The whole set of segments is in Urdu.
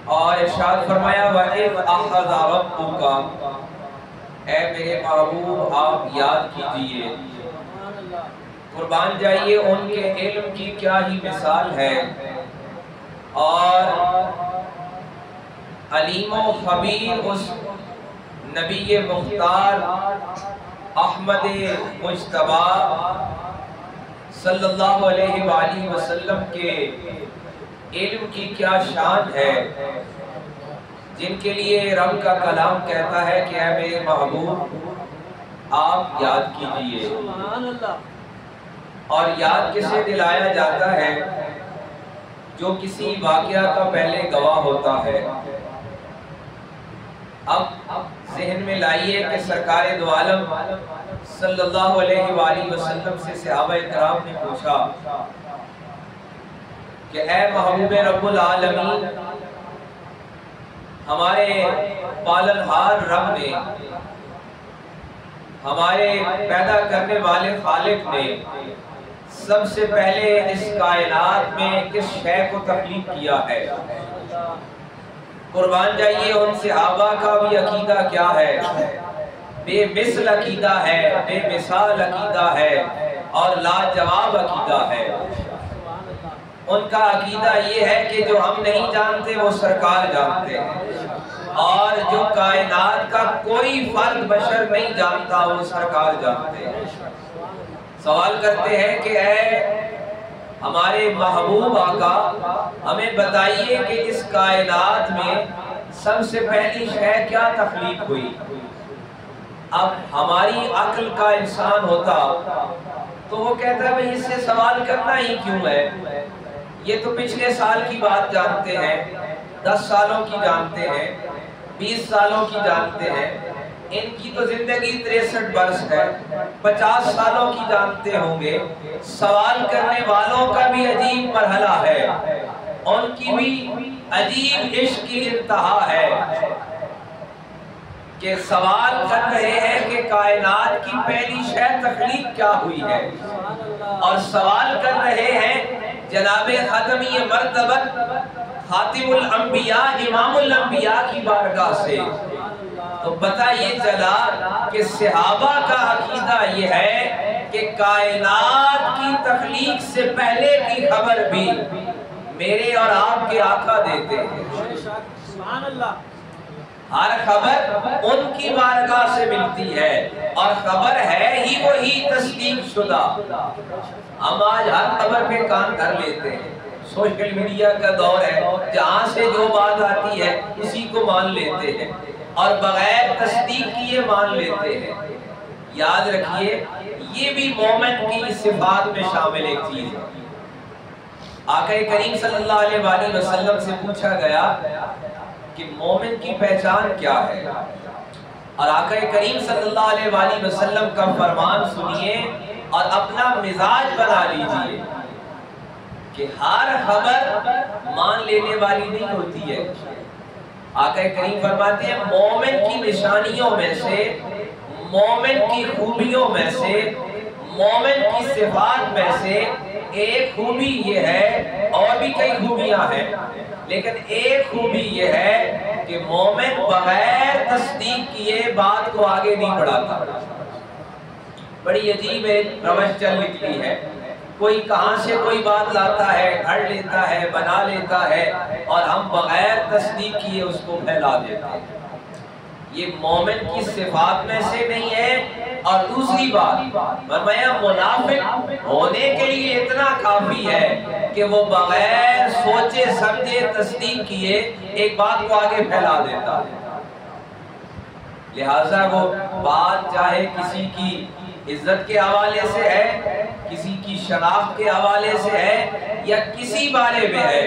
اور ارشاد فرمایا وَإِذْ أَخَذَ رَبُّكَ، اے میرے محبوب آپ یاد کیجئے، قربان جائیے ان کے علم کی کیا ہی مثال ہے، اور علیم و خبیر اس نبی مختار احمد مجتبی صلی اللہ علیہ وآلہ وسلم کے علم کی کیا شان ہے، جن کے لیے رب کا کلام کہتا ہے کہ اے میرے محبوب آپ یاد کیجئے۔ اور یاد کسے دلایا جاتا ہے؟ جو کسی واقعہ کا پہلے گواہ ہوتا ہے۔ اب ذہن میں لائیے کہ سرکار دو عالم صلی اللہ علیہ وآلہ وسلم سے صحابہ کرام نے پوچھا کہ اے محبوب رب العالمین، ہمارے پالنہار رب نے، ہمارے پیدا کرنے والے خالق نے سب سے پہلے اس کائنات میں کس شے کو تخلیق کیا ہے؟ قربان جائیے ان صحابہ کا بھی عقیدہ کیا ہے؟ بے مثل عقیدہ ہے، بے مثال عقیدہ ہے اور لاجواب عقیدہ ہے۔ ان کا عقیدہ یہ ہے کہ جو ہم نہیں جانتے وہ سرکار جانتے ہیں، اور جو کائنات کا کوئی فرد بشر نہیں جانتا وہ سرکار جانتے ہیں۔ سوال کرتے ہیں کہ اے ہمارے محبوب آقا، ہمیں بتائیے کہ اس کائنات میں سب سے پہلی شے کیا تخلیق ہوئی؟ اب ہماری عقل کا انسان ہوتا تو وہ کہتا ہے بھئی اس سے سوال کرنا ہی کیوں ہے، یہ تو پچھلے سال کی بات جانتے ہیں، 10 سالوں کی جانتے ہیں، 20 سالوں کی جانتے ہیں، ان کی تو زندگی 63 برس ہے، 50 سالوں کی جانتے ہوں گے۔ سوال کرنے والوں کا بھی عجیب مرحلہ ہے، ان کی بھی عجیب عشق کی انتہا ہے کہ سوال کر رہے ہیں کہ کائنات کی پہلی شے تخلیق کیا ہوئی ہے، اور سوال کر رہے ہیں جناب ختمی مرتبت خاتم الانبیاء امام الانبیاء کی بارگاہ سے۔ تو پتہ یہ چلا کہ صحابہ کا عقیدہ یہ ہے کہ کائنات کی تخلیق سے پہلے کی خبر بھی میرے اور آپ کے آقا دیتے ہیں۔ ہر خبر ان کی بارگاہ سے ملتی ہے، اور خبر ہے ہی وہی تصدیق شدہ۔ ہم آج ہر خبر پہ کان دھر لیتے ہیں، سوشل میڈیا کا دور ہے، جہاں سے جو بات آتی ہے اسی کو مان لیتے ہیں، اور بغیر تصدیق کیے مان لیتے ہیں۔ یاد رکھیے یہ بھی مومن کی صفات میں شامل ایک چیز ہے۔ آقا کریم صلی اللہ علیہ وآلہ وسلم سے پوچھا گیا کہ مومن کی پہچان کیا ہے، اور آقا کریم صلی اللہ علیہ وآلہ وسلم کا فرمان سنیے اور اپنا مزاج بنا لیجئے کہ ہر خبر مان لینے والی نہیں ہوتی ہے۔ آقا کریم فرماتے ہیں مومن کی نشانیوں میں سے، مومن کی خوبیوں میں سے، مومن کی صفات میں سے ایک خوبی یہ ہے، اور بھی کئی خوبیاں ہیں لیکن ایک خوبی یہ ہے کہ مومن بغیر تصدیق کیے بات کو آگے نہیں بڑھاتا۔ بڑی عجیب ایک روش چل نکلی ہے، کوئی کہاں سے کوئی بات لاتا ہے، گھڑ لیتا ہے، بنا لیتا ہے، اور ہم بغیر تصدیق کیے اس کو پھیلا دیتے ہیں۔ یہ مومن کی صفات میں سے نہیں ہے۔ اور دوسری بات فرمایا منافق ہونے کے لیے اتنا کافی ہے کہ وہ بغیر سوچے سمجھے تصدیق کیے ایک بات کو آگے پھیلا دیتا ہے۔ لہٰذا وہ بات چاہے کسی کی عزت کے حوالے سے ہے، کسی کی شناخت کے حوالے سے ہے، یا کسی بارے میں ہے،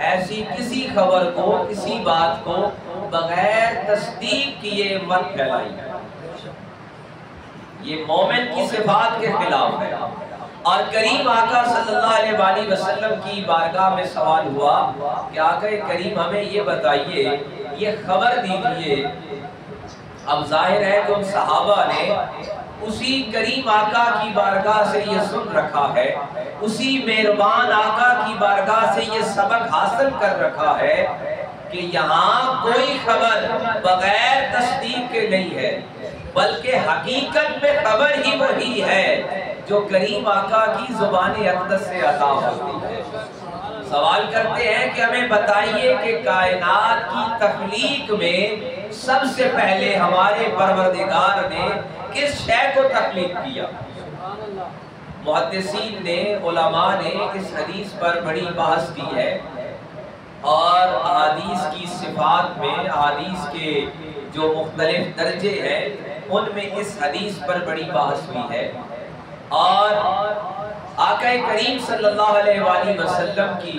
ایسی کسی خبر کو، کسی بات کو بغیر تصدیق کیے مت پھیلائیے۔ یہ مومن کی صفات کے خلاف ہے۔ اور کریم آقا صلی اللہ علیہ وآلہ وسلم کی بارگاہ میں سوال ہوا کہ آقا کریم ہمیں یہ بتائیے، یہ خبر دیجئے۔ اب ظاہر ہے کہ ان صحابہ نے اسی کریم آقا کی بارگاہ سے یہ سن رکھا ہے، اسی مہربان آقا کی بارگاہ سے یہ سبق حاصل کر رکھا ہے کہ یہاں کوئی خبر بغیر تصدیق کے نہیں ہے، بلکہ حقیقت میں خبر ہی وہی ہے جو کریم آقا کی زبان اقدس سے عطا ہوتی ہے۔ سوال کرتے ہیں کہ ہمیں بتائیے کہ کائنات کی تخلیق میں سب سے پہلے ہمارے پروردگار نے کس شے کو تخلیق کیا؟ محدثین نے، علماء نے اس حدیث پر بڑی بحث کی ہے، اور احادیث کی صفات میں احادیث کے جو مختلف درجے ہیں ان میں اس حدیث پر بڑی بحث ہوئی ہے، اور آقا کریم صلی اللہ علیہ وآلہ وسلم کی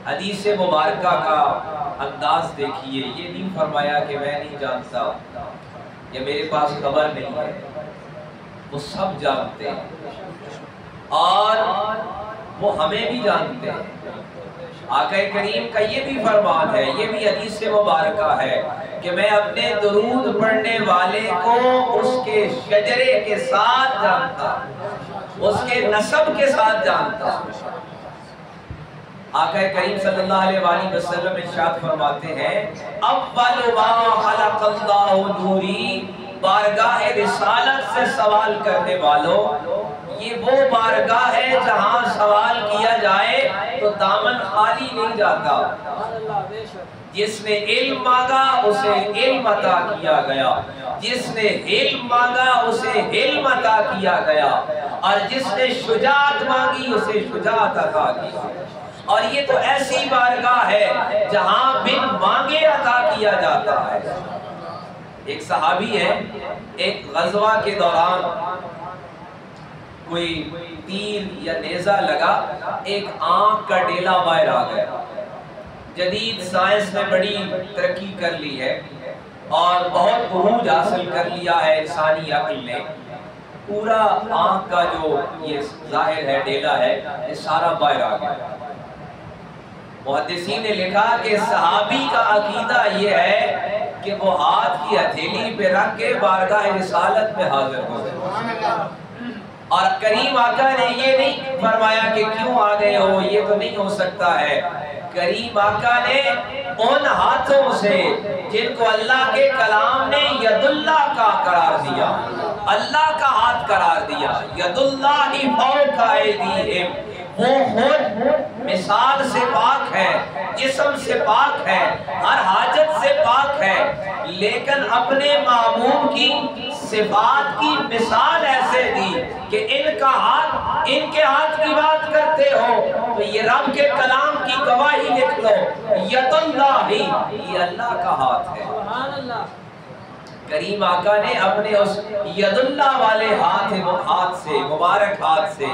حدیث مبارکہ کا انداز دیکھیے۔ یہ نہیں فرمایا کہ میں نہیں جانتا یا میرے پاس خبر نہیں ہے، وہ سب جانتے ہیں اور وہ ہمیں بھی جانتے ہیں۔ آقا کریم کا یہ بھی فرمان ہے، یہ بھی حدیث مبارکہ ہے کہ میں اپنے درود پڑھنے والے کو اس کے شجرے کے ساتھ جانتا، اس کے نسب کے ساتھ جانتا۔ آقا کریم صلی اللہ علیہ وآلہ وسلم ارشاد فرماتے ہیں، اول ما خلق اللہ نوری، بارگاہ رسالت سے سوال کرنے والوں، یہ وہ بارگاہ ہے جہاں سوال کیا جائے تو دامن خالی نہیں جاتا۔ جس نے علم مانگا اسے علم عطا کیا گیا، جس نے علم مانگا اسے علم عطا کیا گیا، اور جس نے شجاعت مانگی اسے شجاعت عطا کی۔ اور یہ تو ایسی بارگاہ ہے جہاں بن مانگے عطا کیا جاتا ہے۔ ایک صحابی ہے، ایک غزوہ کے دوران کوئی تیر یا نیزہ لگا، ایک آنکھ کا ڈیلا باہر آ گیا۔ جدید سائنس نے بڑی ترقی کر لی ہے اور بہت عروج حاصل کر لیا ہے انسانی عقل نے، پورا آنکھ کا جو یہ ظاہر ہے ڈیلا ہے یہ سارا باہر آ گیا۔ محدثین نے لکھا کہ صحابی کا عقیدہ یہ ہے کہ وہ ہاتھ کی ہتھیلی پہ رکھ کے بارگاہ رسالت میں حاضر ہو گئے، اور کریم آقا نے یہ نہیں فرمایا کہ کیوں آ گئے ہو، یہ تو نہیں ہو سکتا ہے۔ کریم آقا نے ان ہاتھوں سے جن کو اللہ کے کلام نے ید اللہ کا قرار دیا، اللہ کا ہاتھ قرار دیا، ید اللہ فوق ایدیہم، وہ خود مثال سے پاک ہے، جسم سے پاک ہے، ہر حاجت سے پاک ہے، لیکن اپنے محبوب کی صفات کی مثال ایسے دی کہ ان کا ہاتھ، ان کے ہاتھ کی بات کرتے ہو تو یہ رب کے کلام کی گواہی لکھ لو، ید اللہ، یہ اللہ کا ہاتھ ہے۔ کریم آقا نے اپنے اس ید اللہ والے ہاتھ سے، مبارک ہاتھ سے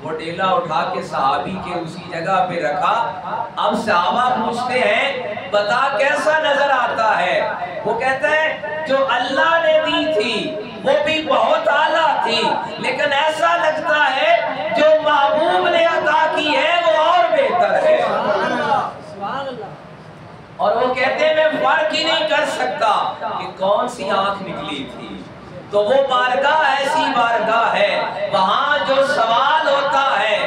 وہ ڈیلا اٹھا کے صحابی کے اسی جگہ پہ رکھا۔ اب صحابہ پوچھتے ہیں بتا کیسا نظر آتا ہے؟ وہ کہتا ہے جو اللہ نے دی تھی وہ بھی بہت اعلیٰ تھی، لیکن ایسا لگتا ہے جو محبوب نے عطا کی ہے وہ اور بہتر ہے۔ اور وہ کہتے ہیں میں فرق ہی نہیں کر سکتا کہ کون سی آنکھ نکلی تھی۔ تو وہ بارگاہ ایسی بارگاہ ہے وہاں جو سوال ہوتا ہے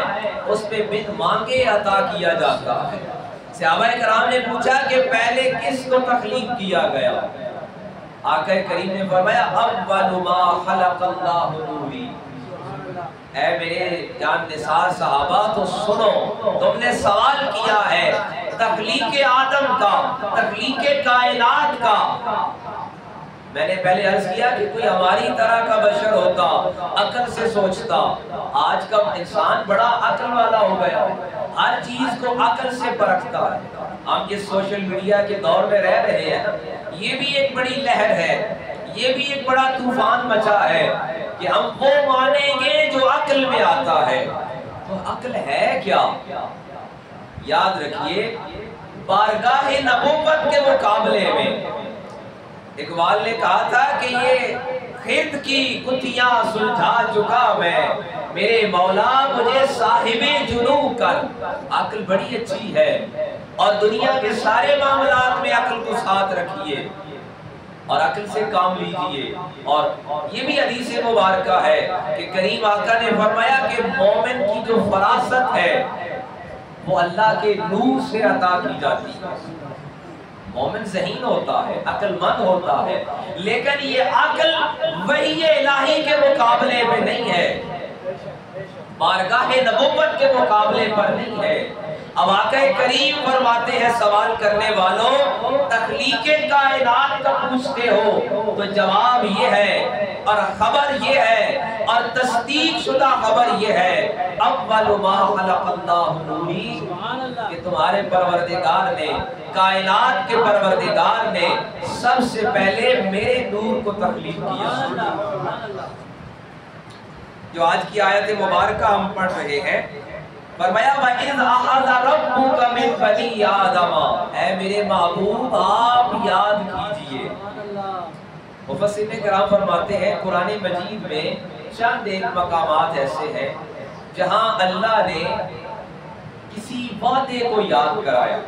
اس پہ بن مانگے عطا کیا جاتا ہے۔ صحابہ کرام نے پوچھا کہ پہلے کس کو تخلیق کیا گیا؟ آقا کریم نے فرمایا اول ما خلق اللہ نوری۔ اے میرے جان نثار صحابہ تو سنو، تم نے سوال کیا ہے تخلیق آدم کا، تخلیق کائنات کا۔ میں نے پہلے عرض کیا کہ کوئی ہماری طرح کا بشر ہوتا، عقل سے سوچتا۔ آج کا انسان بڑا عقل والا ہو گیا، ہر چیز کو عقل سے پرکھتا ہے۔ ہم جس سوشل میڈیا کے دور میں رہ رہے ہیں یہ بھی ایک بڑی لہر ہے، یہ بھی ایک بڑا طوفان مچا ہے کہ ہم وہ مانیں گے جو عقل میں آتا ہے۔ تو عقل ہے کیا؟ یاد رکھیے بارگاہ نبوت کے مقابلے میں اقبال نے کہا تھا کہ یہ خرد کی گتھیاں سلجھا چکا میں، میرے مولا مجھے صاحب جنو کر۔ عقل بڑی اچھی ہے اور دنیا کے سارے معاملات میں عقل کو ساتھ رکھیے اور عقل سے کام لیجئے۔ اور یہ بھی حدیث مبارکہ ہے کہ کریم آقا نے فرمایا کہ مومن کی جو فراست ہے وہ اللہ کے نور سے عطا کی جاتی ہے۔ مومن ذہین ہوتا ہے، عقل مند ہوتا ہے، لیکن یہ عقل وحی الہی کے مقابلے میں نہیں ہے، بارگاہ نبوت کے مقابلے پر نہیں ہے۔ اب آقا کریم فرماتے ہیں سوال کرنے والوں تخلیق کائنات کا پوچھتے ہو تو جواب یہ ہے اور خبر یہ ہے اور تصدیق شدہ خبر یہ ہے اول ما خلق اللہ نوری کہ تمہارے پروردگار نے، کائنات کے پروردگار نے سب سے پہلے میرے نور کو تخلیق کیا۔ جو آج کی آیت مبارکہ ہم پڑھ رہے ہیں، فرمایا وَإِذْ أَخَذَ رَبُّكَ مِنْ بَنِي آدَمَ، اے میرے محبوب آپ یاد کیجئے۔ مفسرین کرام فرماتے ہیں قرآن مجید میں چند ایک مقامات ایسے ہیں جہاں اللہ نے کسی وعدے کو یاد کرایا۔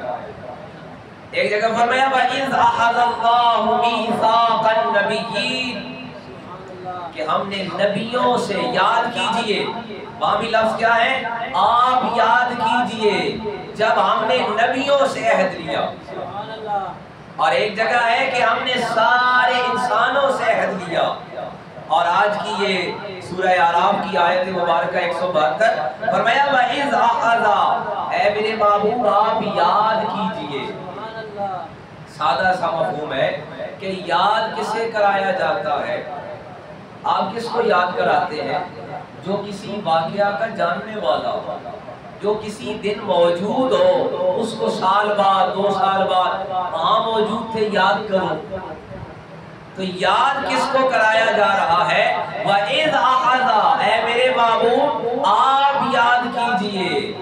ایک جگہ فرمایا وَإِذْ أَخَذَ اللَّهُ مِيثَاقَ النَّبِيِّينَ کہ ہم نے نبیوں سے، یاد کیجئے، وہاں بھی لفظ کیا ہے؟ آپ یاد کیجئے جب ہم نے نبیوں سے عہد لیا۔ اور ایک جگہ ہے کہ ہم نے سارے انسانوں سے عہد لیا۔ اور آج کی یہ سورہ اعراف کی آیت مبارکہ 172 فرمایا وَإِذْ أَخَذَ، اے میرے محبوب آپ یاد کیجئے۔ سادہ سا مفہوم ہے کہ یاد کسے کرایا جاتا ہے؟ آپ کس کو یاد کراتے ہیں؟ جو کسی واقعہ کا جاننے والا ہو، جو کسی دن موجود ہو، اس کو سال بعد، 2 سال بعد وہاں موجود تھے یاد کرو۔ تو یاد کس کو کرایا جا رہا ہے؟ وَإِذْ أَخَذَ، اے میرے محبوب آپ یاد کیجئے۔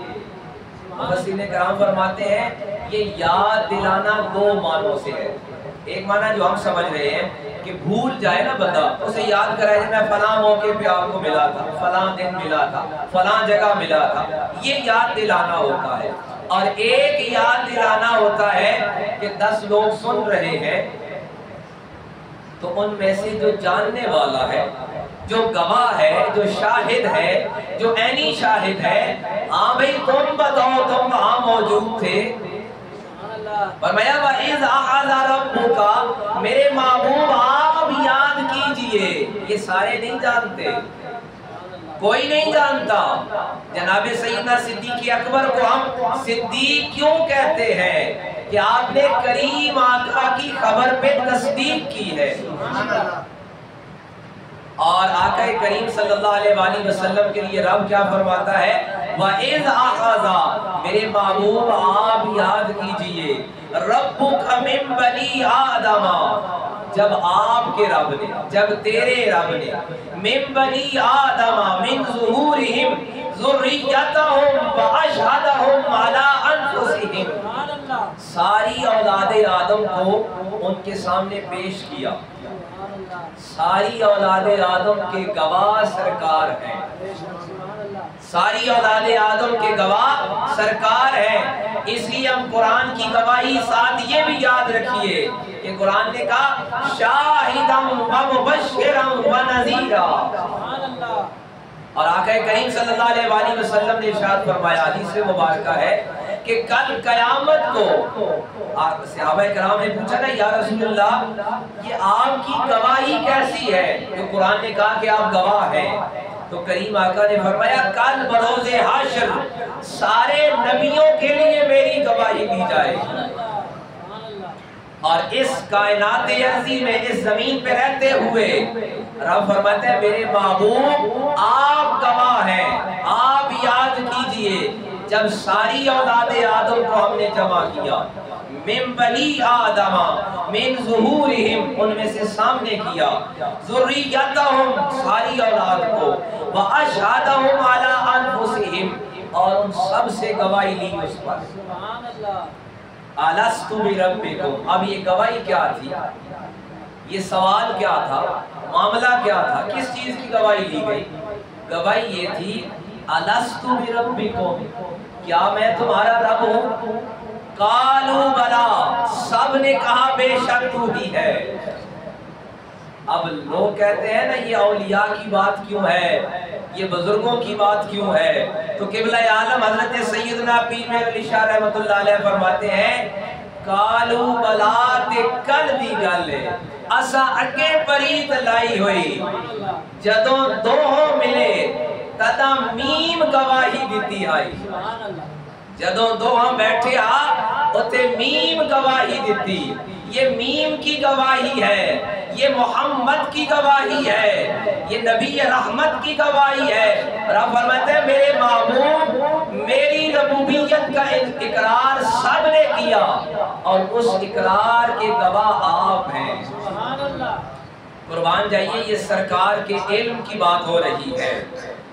مفسرین کرام فرماتے ہیں یہ یاد دلانا 2 معنوں سے ہے۔ ایک معنی جو ہم سمجھ رہے ہیں کہ بھول جائے نا بندہ، اسے یاد کرائے کہ میں فلاں موقع پہ آپ کو ملا تھا، فلاں دن ملا تھا، فلاں جگہ ملا تھا، یہ یاد دلانا ہوتا ہے۔ اور ایک یاد دلانا ہوتا ہے کہ 10 لوگ سن رہے ہیں تو ان میں سے جو جاننے والا ہے، جو گواہ ہے، جو شاہد ہے، جو عینی شاہد ہے، ہاں بھئی تم بتاؤ تم وہاں موجود تھے۔ فرمایا وَإِذْ أَخَذَ رَبُّكَ، میرے محبوب آپ یاد کیجئے۔ یہ سارے نہیں جانتے، کوئی نہیں جانتا۔ جناب سیدنا صدیق اکبر کو ہم صدیق کیوں کہتے ہیں؟ کہ آپ نے کریم آقا کی خبر پہ تصدیق کی ہے۔ اور آقا کریم صلی اللہ علیہ وآلہ وسلم کے لیے رب کیا فرماتا ہے؟ وَإِذْ أَخَذَ، میرے محبوب آپ یاد کیجئے، رَبُّكَ مِن بَنِي آدَمَ، جب آپ کے رب نے، جب تیرے رب نے، مِن بَنِي آدَمَ مِن ظُهُورِهِمْ ذُرِّيَّتَهُمْ وَأَشْهَدَهُمْ عَلَىٰ أَنفُسِهِمْ، ساری اولاد آدم کو ان کے سامنے پیش کیا۔ ساری اولاد آدم کے گواہ سرکار ہیں، ساری اولاد آدم کے گواہ سرکار ہیں۔ اس لیے ہم قرآن کی گواہی ساتھ یہ بھی یاد رکھیے کہ قرآن نے کہا شاہداً ومبشراً ونذیراً۔ اور آقا کریم صلی اللہ علیہ وآلہ وسلم نے ارشاد فرمایا، حدیث مبارکہ ہے کہ کل قیامت کو صحابہ کرام نے پوچھا نا یا رسول اللہ یہ آپ کی گواہی کیسی ہے؟ تو قرآن نے کہا کہ آپ گواہ ہیں۔ تو کریم آقا نے فرمایا کل بروز حشر سارے نبیوں کے لیے میری گواہی دی جائے۔ اور اس کائنات ارضی میں، اس زمین پہ رہتے ہوئے رب فرماتا ہے میرے محبوب آپ گواہ ہیں، آپ یاد کیجئے جب ساری اولاد آدم کو ہم نے جمع کیا، من بنی آدم من ظہورہم، ان میں سے سامنے کیا، ذریتہم، ساری اولاد کو، واشہدہم علی انفسہم، اور ان سب سے گواہی لی اس پر۔ الست بربکم، اب یہ گواہی کیا تھی؟ یہ سوال کیا تھا؟ معاملہ کیا تھا؟ کس چیز کی گواہی لی گئی؟ گواہی یہ تھی الست بربکم، کیا میں تمہارا رب ہوں؟ قالوا بلا، سب نے کہا بے شک تو ہی ہے۔ اب لوگ کہتے ہیں نا یہ اولیاء کی بات کیوں ہے، یہ بزرگوں کی بات کیوں ہے؟ تو قبلہ عالم حضرت سیدنا پیر میر علی شاہ رحمۃ اللہ علیہ فرماتے ہیں کالو بلا تے کل دی گل ہے اسا اگے پریت لائی ہوئی جدوں دو ملے تدا میم گواہی دیتی آئی جدوں دو بیٹھے اتے میم گواہی دیتی یہ میم کی گواہی ہے یہ محمد کی گواہی ہے یہ نبی رحمت کی گواہی ہے رب فرماتے ہیں میرے محبوب میری ربوبیت کا اقرار سب نے کیا اور اس اقرار کے گواہ آپ ہیں قربان جائیے یہ سرکار کے علم کی بات ہو رہی ہے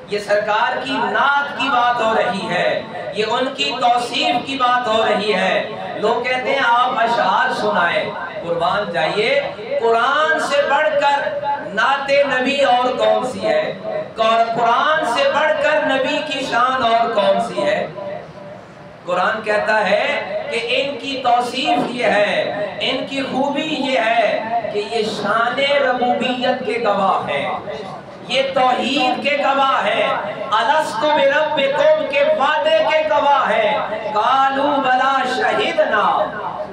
یہ سرکار کی نعت کی بات ہو رہی ہے یہ ان کی توصیف کی بات ہو رہی ہے لوگ کہتے ہیں آپ اشعار سنائیں قربان جائیے قرآن سے بڑھ کر نعت نبی اور کون سی ہے قرآن سے بڑھ کر نبی کی شان اور کون سی ہے قرآن کہتا ہے کہ ان کی توصیف یہ ہے ان کی خوبی یہ ہے کہ یہ شان ربوبیت کے گواہ ہیں یہ توحید کے گواہ ہے الستو بربکم کے وعدے کے گواہ ہے قالو بلا شہدنا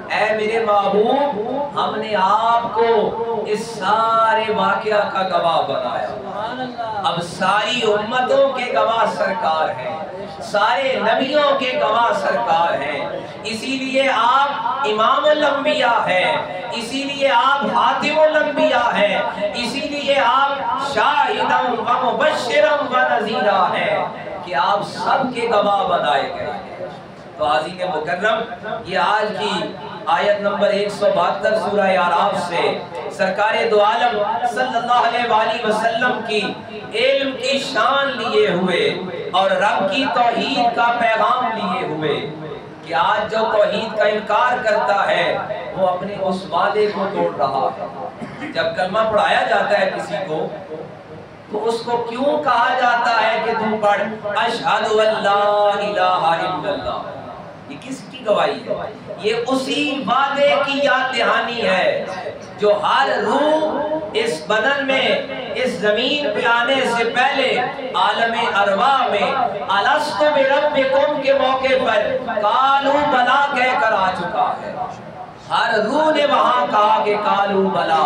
اے میرے محبوب ہم نے آپ کو اس سارے واقعہ کا گواہ بنایا اب ساری امتوں کے گواہ سرکار ہیں سارے نبیوں کے گواہ سرکار ہیں اسی لیے آپ امام الانبیاء ہیں اسی لیے آپ خاتم الانبیاء ہیں اسی لیے آپ شاہداً و مبشراً و نذیرا ہیں کہ آپ سب کے گواہ بنائے گئے ہیں تو عزیز مکرم یہ آج کی آیت نمبر 172 سورہ اعراف سے سرکار دو عالم صلی اللہ علیہ وآلہ وسلم کی علم کی شان لیے ہوئے اور رب کی توحید کا پیغام لیے ہوئے کہ آج جو توحید کا انکار کرتا ہے وہ اپنے اس وعدے کو توڑ رہا ہے جب کلمہ پڑھایا جاتا ہے کسی کو تو اس کو کیوں کہا جاتا ہے کہ تم پڑھ اشہد ان لا الہ الا اللہ یہ کس کی گواہی ہے یہ اسی وعدے کی یاد دہانی ہے جو ہر روح اس بدن میں اس زمین پہ آنے سے پہلے عالم ارواح میں الستو بربکم کے موقع پر قالو بلا کہہ کر آ چکا ہے ہر روح نے وہاں کہا کہ قالو بلا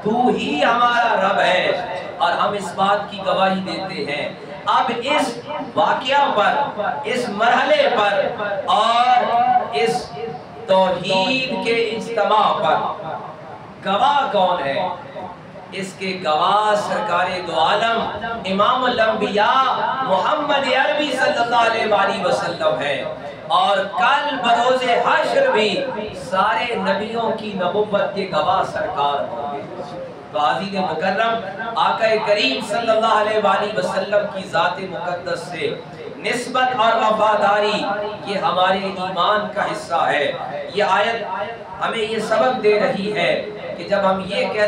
تو ہی ہمارا رب ہے اور ہم اس بات کی گواہی دیتے ہیں اب اس واقعہ پر اس مرحلے پر اور اس توحید کے اجتماع پر گواہ کون ہے اس کے گواہ سرکار دو عالم امام الانبیاء محمد عربی صلی اللہ علیہ وآلہ وسلم ہے اور کل بروز حشر بھی سارے نبیوں کی نبوت کے گواہ سرکار ہوں گے تو عزیز مکرم آقا کریم صلی اللہ علیہ وآلہ وسلم کی ذات مقدس سے نسبت اور وفاداری یہ ہمارے ایمان کا حصہ ہے یہ آیت ہمیں یہ سبق دے رہی ہے کہ جب ہم یہ کہتے ہیں